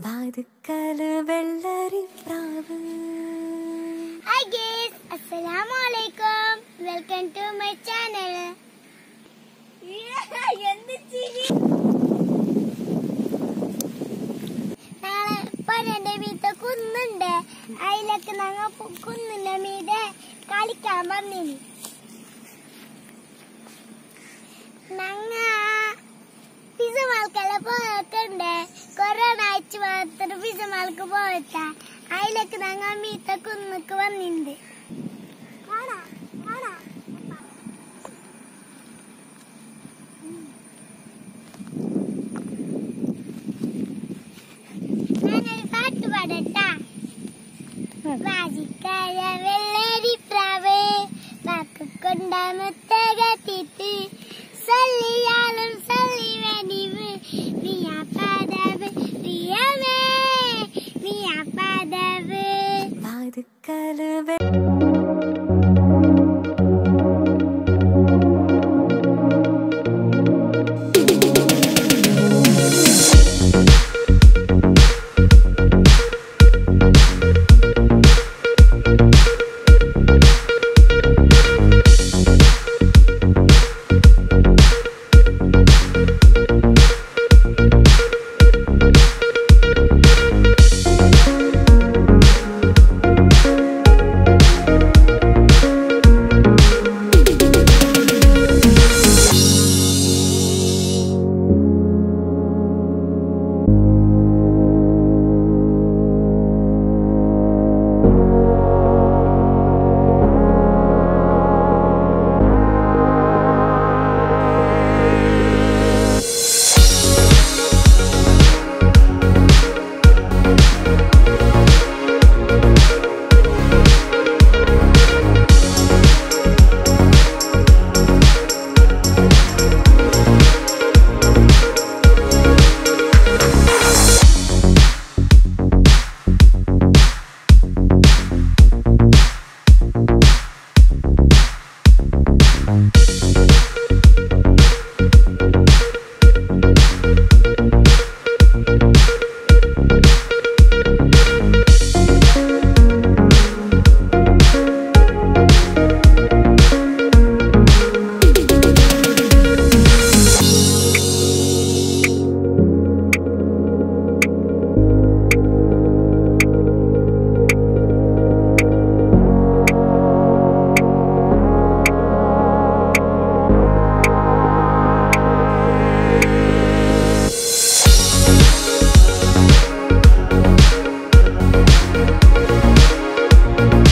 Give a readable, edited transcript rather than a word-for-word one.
വാതുക്കല് വെള്ളരിപ്രാവ്. Hi guys, Assalamualaikum. Welcome to my channel. നാളെ വീട്ടിൽ കുന്നുണ്ട്. അതിലൊക്കെ ഞങ്ങൾ കുന്നിന്റെ മീതെ കളിക്കാൻ വന്നിനി. ഞങ്ങ പിസമാൾക്കെല്ലാം പോയിട്ടുണ്ട്. കൊറോണ ആഴ്ച മാത്രം പിസമാൾക്ക് പോയിട്ടാ. അതിലൊക്കെ ഞങ്ങൾ മീത്ത കുന്നക്ക് വന്നിട്ടുണ്ട്. ഞാനൊരു പാട്ട് പാടട്ടാ. വാജിക്കായ വെള്ളരിപ്രാവ് വാക്കുകൊണ്ട മുത്തകത്തിട്ട് സല്ലിയാലും സല്ലി വെടിവ് റിയാ പദവ് റിയമേ റിയാ പദവ്. വാതുക്കല്